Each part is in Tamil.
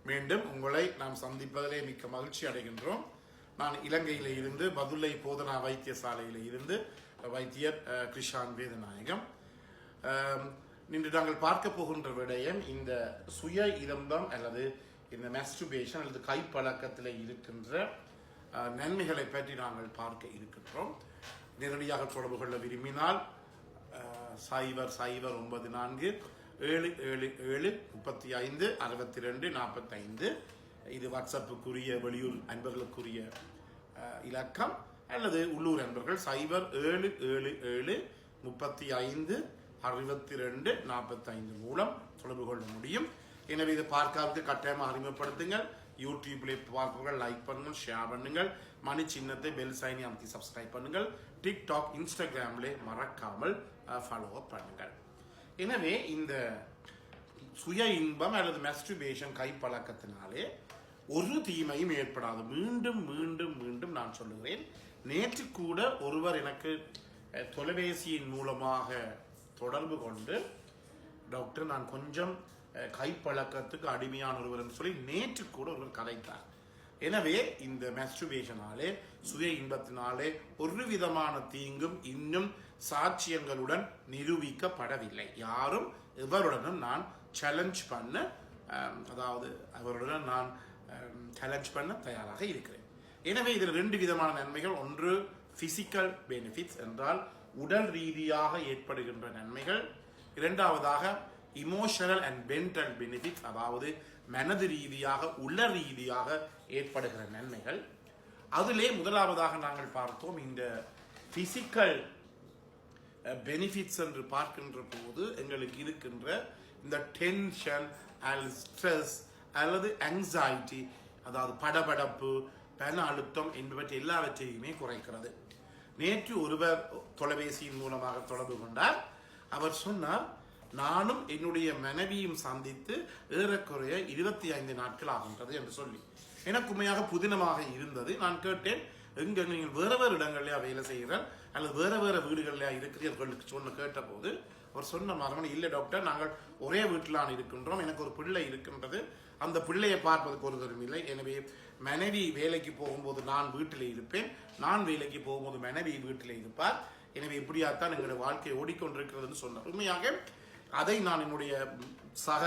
மீண்டும் உங்களை நாம் சந்திப்பதிலே மிக்க மகிழ்ச்சி அடைகின்றோம். நான் இலங்கையில் இருந்து பதுளை போதனா வைத்தியசாலையில் இருந்து வைத்தியர் கிருஷான் வேதநாயகம். இன்று நாங்கள் பார்க்க போகின்ற விடயம் இந்த சுய இன்பம் அல்லது இந்த மாஸ்டர்பேஷன் அல்லது கைப்பழக்கத்தில் இருக்கின்ற நன்மைகளை பற்றி நாங்கள் பார்க்க இருக்கின்றோம். நேரடியாக தொடர்பு கொள்ள விரும்பினால் 094-777-35-62-45 இது வாட்ஸ்அப்புக்குரிய வெளியூர் அன்பர்களுக்குரிய இலக்கம், அல்லது உள்ளூர் அன்பர்கள் 077-35-62-45 மூலம் தொடர்பு கொள்ள முடியும். எனவே இது பார்க்காதது கட்டாயமாக அறிமுகப்படுத்துங்கள். யூடியூப்ல பார்ப்பவர்கள் லைக் பண்ணுங்கள், ஷேர் பண்ணுங்கள், மணி சின்னத்தை பெல் சைனை அமைத்து சப்ஸ்கிரைப் பண்ணுங்கள். டிக்டாக், இன்ஸ்டாகிராம்ல மறக்காமல் ஃபாலோ அப் பண்ணுங்கள். எனவே இந்த சுய இன்பம் அல்லது மாஸ்டர்பேஷன் கைப்பழக்கத்தினாலே ஒரு தீமையும் ஏற்படாது. மீண்டும் மீண்டும் மீண்டும் நான் சொல்லுகிறேன். நேற்று கூட ஒருவர் எனக்கு தொலைபேசியின் மூலமாக தொடர்பு கொண்டு, டாக்டர் நான் கொஞ்சம் கைப்பழக்கத்துக்கு அடிமையான ஒருவர் சொல்லி நேற்று கூட ஒருவர் கதைத்தார். எனவே இந்த மாஸ்டர்பேஷனாலே சுய இன்பத்தினாலே ஒரு விதமான தீங்கும் இன்னும் சாட்சியங்களுடன் நிரூபிக்கப்படவில்லை. யாரும் எவருடனும் நான் சேலஞ்ச் பண்ண, அதாவது அவருடன் நான் சேலஞ்ச் பண்ண தயாராக இருக்கிறேன். எனவே இதில் 2 விதமான நன்மைகள். ஒன்று பிசிக்கல் பெனிஃபிட்ஸ் என்றால் உடல் ரீதியாக ஏற்படுகின்ற நன்மைகள். இரண்டாவதாக இமோஷனல் அண்ட் மென்டல் பெனிஃபிட்ஸ், அதாவது மனது ரீதியாக உள ரீதியாக ஏற்படுகிற நன்மைகள். அதிலே முதலாவதாக நாங்கள் பார்த்தோம் இந்த பிசிக்கல் பெனிஃபிட்ஸ் என்று பார்க்கின்ற போது எங்களுக்கு இருக்கின்ற இந்த டென்ஷன் அல்லது ஸ்ட்ரெஸ் அல்லது ஆங்ஸைட்டி, அதாவது படபடப்பு, பண அழுத்தம் என்பவற்றை எல்லாவற்றையுமே குறைக்கிறது. நேற்று ஒருவர் தொலைபேசியின் மூலமாக தொடர்பு கொண்டார். அவர் சொன்னார், நானும் என்னுடைய மனைவியும் சந்தித்து ஏறக்குறைய 25 நாட்கள் ஆகின்றது என்று சொல்லி. எனக்கு உண்மையாக புதினமாக இருந்தது. நான் கேட்டேன், எங்க நீங்கள் வேற வேறு இடங்கள்லயா வேலை செய்கிறார் அல்லது வேற வேற வீடுகள்லயா இருக்கிறீர்களுக்கு சொன்ன கேட்ட போது அவர் சொன்ன மறுமணி, இல்லை டாக்டர், நாங்கள் ஒரே வீட்டிலான் இருக்கின்றோம், எனக்கு ஒரு பிள்ளை இருக்கின்றது, அந்த பிள்ளையை பார்ப்பதற்கு ஒருவரும் இல்லை. எனவே மனைவி வேலைக்கு போகும்போது நான் வீட்டிலே இருப்பேன், நான் வேலைக்கு போகும்போது மனைவி வீட்டிலே இருப்பார். எனவே இப்படியாத்தான் எங்களுடைய வாழ்க்கை ஓடிக்கொண்டிருக்கிறதுன்னு சொன்னார். உண்மையாக அதை நான் என்னுடைய சக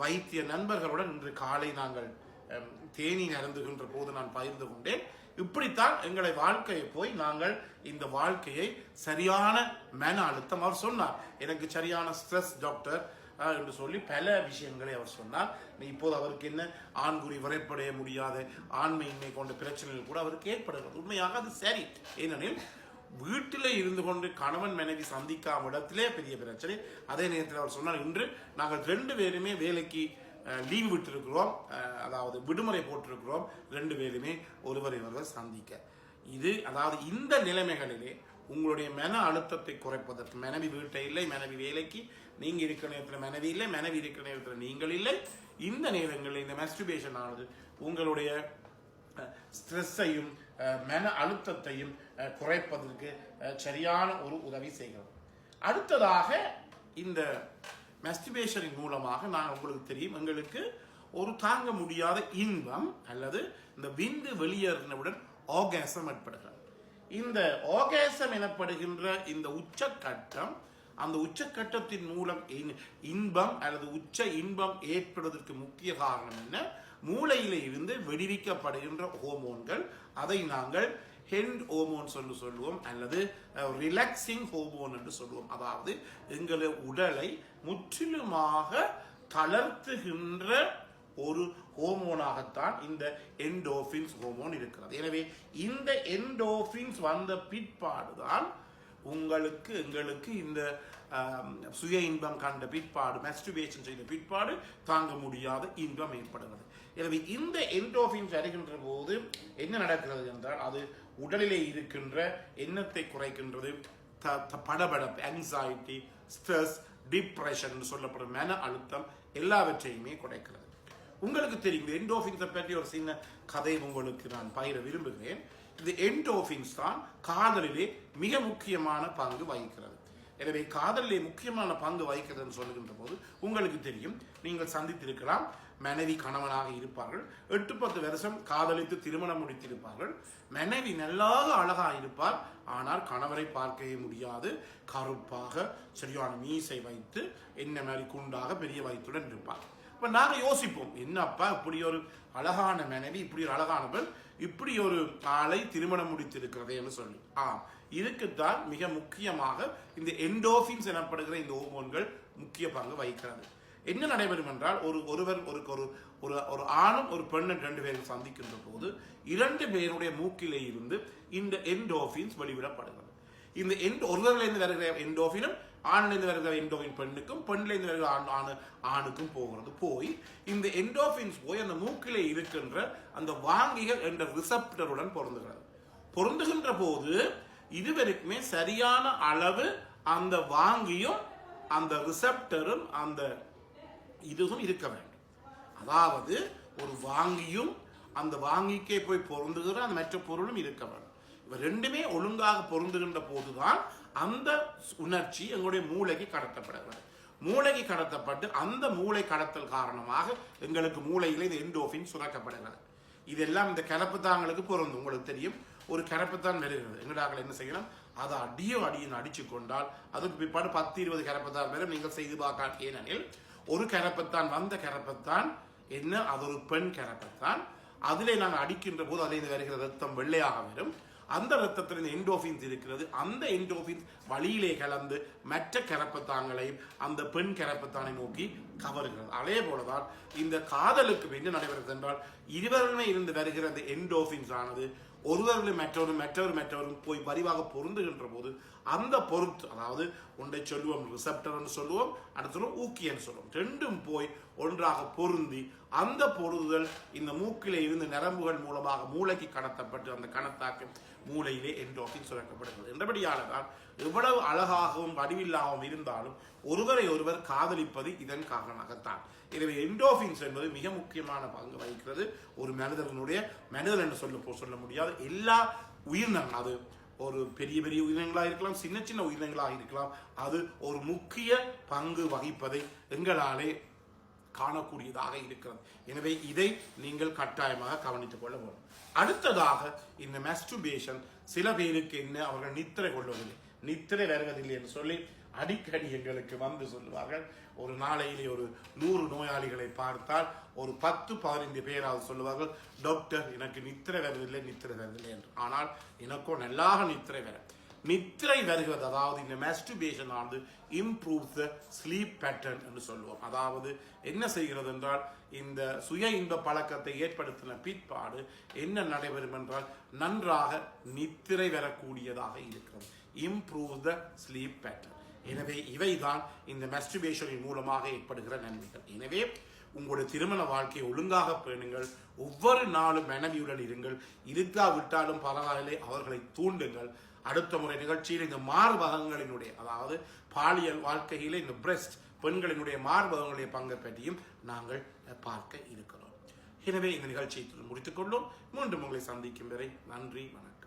வைத்திய நண்பர்களுடன் இன்று காலை நாங்கள் தேனி நடந்துகின்ற போது நான் பகிர்ந்து கொண்டேன். இப்படித்தான் எங்களை வாழ்க்கையை போய் நாங்கள் இந்த வாழ்க்கையை சரியான மன அழுத்தம், அவர் சொன்னார் எனக்கு சரியான ஸ்ட்ரெஸ் டாக்டர் என்று சொல்லி பல விஷயங்களை அவர் சொன்னார். இப்போது அவருக்கு என்ன ஆண்குறி வரைப்படைய முடியாத ஆண்மையின்மை கொண்ட பிரச்சனைகள் கூட அவருக்கு ஏற்படுகிறது. உண்மையாக அது சரி. ஏனெனில் வீட்டிலே இருந்து கொண்டு கணவன் மனைவி சந்திக்காம இடத்திலே பெரிய பிரச்சனை. அதே நேரத்தில் அவர் சொன்னார், இன்று நாங்கள் 2 பேருமே வேலைக்கு லீவு விட்டிருக்கிறோம், அதாவது விடுமுறை போட்டிருக்கிறோம், 2 பேருமே ஒருவரை ஒருவர் சந்திக்க. இது அதாவது இந்த நிலைமைகளிலே உங்களுடைய மன அழுத்தத்தை குறைப்பதற்கு, மனைவி வீட்டை இல்லை, மனைவி வேலைக்கு, நீங்க இருக்கிற நேரத்தில் மனைவி இல்லை, மனைவி இருக்கிற நேரத்தில் நீங்கள் இல்லை, இந்த நேரங்களில் இந்த மாஸ்டர்பேஷன் ஆனது உங்களுடைய ஸ்ட்ரெஸ்ஸையும் மன அழுத்தத்தையும் குறைப்பதற்கு சரியான ஒரு உதவி செய்கிறது. அடுத்ததாக இந்த மாஸ்டர்பேஷனின் மூலமாக நான் உங்களுக்கு தெரியும், எங்களுக்கு ஒரு தாங்க முடியாத இன்பம் அல்லது இந்த விந்து வெளியேறினவுடன் ஆர்காசம் ஏற்படுகிறது. இந்த ஆர்காசம் எனப்படுகின்ற இந்த உச்சக்கட்டம், அந்த உச்சக்கட்டத்தின் மூலம் இன்பம் அல்லது உச்ச இன்பம் ஏற்படுவதற்கு முக்கிய காரணம் என்ன? மூளையில இருந்து வெடிவிக்கப்படுகின்ற ஹோமோன்கள். அதை நாங்கள் ஹெண்ட் ஹோமோன்ஸ் என்று சொல்லுவோம், அல்லது ரிலாக்சிங் ஹோமோன் என்று சொல்லுவோம். அதாவது எங்களுடைய உடலை முற்றிலுமாக தளர்த்துகின்ற ஒரு ஹோமோனாகத்தான் இந்த என்டோர்பின்ஸ் ஹோமோன் இருக்கிறது. எனவே இந்த என்டோர்பின்ஸ் வந்த பிற்பாடுதான் எங்களுக்கு இந்த சுய இன்பம் கண்ட பிற்பாடு, மாஸ்டர்பேஷன் செய்த பிற்பாடு தாங்க முடியாத இன்பம் ஏற்படுகிறது. எனவே இந்த என்டோர்பின்ஸ் வருகின்ற போது என்ன நடக்கிறது என்றால், அது உடலிலே இருக்கின்ற எண்ணத்தை குறைக்கின்றது, படபடப்பு, ஆங்ஸைட்டி, ஸ்ட்ரெஸ், டிப்ரெஷன் சொல்லப்படும் மன அழுத்தம் எல்லாவற்றையுமே குறைக்கிறது. உங்களுக்கு தெரியும், என்டோர்பின்ஸை பற்றி ஒரு சின்ன கதை உங்களுக்கு நான் பகிர விரும்புகிறேன். இந்த என்டோர்பின்ஸ் தான் காதலிலே மிக முக்கியமான பங்கு வகிக்கிறது. எனவே காதலிலே முக்கியமான பங்கு வகிக்கிறதுன்னு சொல்லுகின்ற போது உங்களுக்கு தெரியும், நீங்கள் சந்தித்திருக்கலாம், மனைவி கணவனாக இருப்பார்கள். 8-10 வருஷம் காதலித்து திருமணம் முடித்திருப்பார்கள். மனைவி நல்லாக அழகாக இருப்பார். ஆனால் கணவரை பார்க்கவே முடியாது. கருப்பாக சரியான மீசை வைத்து என்ன மாதிரி குண்டாக பெரிய வயிற்றுடன் இருப்பார். இப்போ நாங்கள் யோசிப்போம், என்னப்பா இப்படி ஒரு அழகான மனைவி, இப்படி ஒரு அழகானவள், இப்படி ஒரு ஆளை திருமணம் முடித்திருக்கிறதேன்னு சொல்லி. இதுக்குத்தான் மிக முக்கியமாக இந்த எண்டோஃபின்ஸ் எனப்படுகிற இந்த ஹோமோன்கள் முக்கிய பங்கு வகிக்கிறது. என்ன நடைபெறும் என்றால் ஒருவர் ஒரு ஆணும் ஒரு பெண்ணும் 2 பேரும் சந்திக்கின்ற போது 2 பேருடைய மூக்கிலே இருந்து இந்த எண்டோஃபின்ஸ் வெளிவிடப்படுகிறது. இந்த ஒருவரிலிருந்து வருகிற எண்டோஃபினும் ஆணிலிருந்து வருகிற எண்டோஃபின் பெண்ணுக்கும், பெண்ணிலிருந்து வருகிற ஆணுக்கும் போகிறது. போய் இந்த எண்டோஃபின்ஸ் போய் அந்த மூக்கிலே இருக்கின்ற அந்த வாங்கிகள் என்ற ரிசப்டருடன் பொருந்துகின்ற போது இதுவரைக்குமே சரியான அளவு அந்த வாங்கியும் அந்த ரிசப்டரும் அந்த இதுவும் இருக்க வேண்டும். அதாவது ஒரு வாங்கியும் அந்த வாங்கிக்கே போய் பொருந்துகிற அந்த மற்ற பொருளும் இருக்க வேண்டும். இவ ரெண்டுமே ஒழுங்காக பொருந்துகின்ற போதுதான் அந்த உணர்ச்சி எங்களுடைய மூளைக்கு கடத்தப்படுகிறது. மூளைக்கு கடத்தப்பட்டு அந்த மூளை கடத்தல் காரணமாக எங்களுக்கு மூளையில இந்த எண்டோஃபின் சுரக்கப்படுகிறது. இதெல்லாம் இந்த கலப்புத்தாங்களுக்கு பொருந்தும். உங்களுக்கு தெரியும், ஒரு கரப்பத்தான் வருகிறது. எங்கடாக்கள் என்ன செய்யலாம், அதை அடியின் அடிச்சு கொண்டால் அதுக்கு பிற்பாடு 10-20 கரப்பத்தான் வரை நீங்கள் செய்து பார்க்க. ஏனெனில் ஒரு கரப்பத்தான் வந்த கரப்பத்தான் என்ன, அது ஒரு பெண் கரப்பத்தான். அதிலே நாங்கள் அடிக்கின்ற போது அதில் வருகிற ரத்தம் வெள்ளையாக வரும். அந்த ரத்தத்தில் இந்த எண்டோஃபின்ஸ் இருக்கிறது. அந்த எண்டோஃபின்ஸ் வழியிலே கலந்து மற்ற கரப்பத்தாங்களையும் அந்த பெண் கரப்பத்தானை நோக்கி கவருகிறது. அதே போலதான் இந்த காதலுக்கு என்ன நடைபெறுகிறது என்றால், இருவருமே இருந்து வருகிற அந்த எண்டோஃபின்ஸ் ஆனது ஒருவர்களும் மற்றவரும் போய் வரிவாக பொருந்துகின்ற போது அந்த பொருத்து, அதாவது ஒன்றை சொல்லுவோம் ரிசப்டர்னு சொல்லுவோம், அடுத்த ஊக்கியன்னு சொல்லுவோம், ரெண்டும் போய் ஒன்றாக பொருந்தி அந்த பொருதுதல் இந்த மூக்கிலே இருந்து நரம்புகள் மூலமாக மூளைக்கு கடத்தப்பட்டு அந்த கணத்தாக்கு மூளையிலே எண்டோஃபின் சுரக்கப்படுகிறது. என்றபடியால்தான் எவ்வளவு அழகாகவும் வடிவில்லாகவும் இருந்தாலும் ஒருவரை ஒருவர் காதலிப்பது இதன் காரணமாகத்தான். எனவே எண்டோஃபின்ஸ் என்பது மிக முக்கியமான பங்கு வகிக்கிறது. ஒரு மனிதன் என்று சொல்ல முடியாது, எல்லா உயிரினங்கள், அது ஒரு பெரிய உயிரினங்களாக இருக்கலாம், சின்ன உயிரினங்களாக இருக்கலாம், அது ஒரு முக்கிய பங்கு வகிப்பதை எங்களாலே காணக்கூடியதாக இருக்கிறது. எனவே இதை நீங்கள் கட்டாயமாக கவனித்துக் கொள்ள வேண்டும். அடுத்ததாக இந்த மாஸ்டர்பேஷன் சில பேருக்கு என்ன, அவர்கள் நித்திரை கொள்வதில்லை, நித்திரை வருவதில்லை என்று சொல்லி அடிக்கடி எங்களுக்கு வந்து சொல்லுவார்கள். ஒரு நாளையிலே ஒரு 100 நோயாளிகளை பார்த்தால் ஒரு 10-15 பேராவது சொல்லுவார்கள், டாக்டர் எனக்கு நித்திரை வருவதில்லை என்று. ஆனால் எனக்கோ நல்லாக நித்திரை வர. நித்திரை வருகிறது, அதாவது இந்த மாஸ்டர்பேஷன் ஆனது இம்ப்ரூவ்ஸ் த ஸ்லீப் பேட்டர்ன் என்று சொல்லுவோம். அதாவது என்ன செய்கிறது என்றால், இந்த சுய இன்ப பழக்கத்தை ஏற்படுத்தின பிற்பாடு என்ன நடைபெறும் என்றால், நன்றாக நித்திரை வரக்கூடியதாக இருக்கிறது. Improve the sleep pattern. எனவே இவைதான் இந்த மாஸ்டர்பேஷனின் மூலமாக ஏற்படுகிற நன்மைகள். எனவே உங்களுடைய திருமண வாழ்க்கையை ஒழுங்காக பேணுங்கள். ஒவ்வொரு நாளும் மனைவியுடன் இருங்கள். இருக்காவிட்டாலும் பரவாயில்லை, அவர்களை தூண்டுங்கள். அடுத்த முறை நிகழ்ச்சியில் இந்த மார்பகங்களினுடைய, அதாவது பாலியல் வாழ்க்கையில இந்த பிரெஸ்ட் பெண்களினுடைய மார்பகங்களுடைய பங்கை பற்றியும் நாங்கள் பார்க்க இருக்கிறோம். எனவே இந்த நிகழ்ச்சியை முடித்துக் கொள்ளும். மீண்டும் உங்களை சந்திக்கும் வரை நன்றி, வணக்கம்.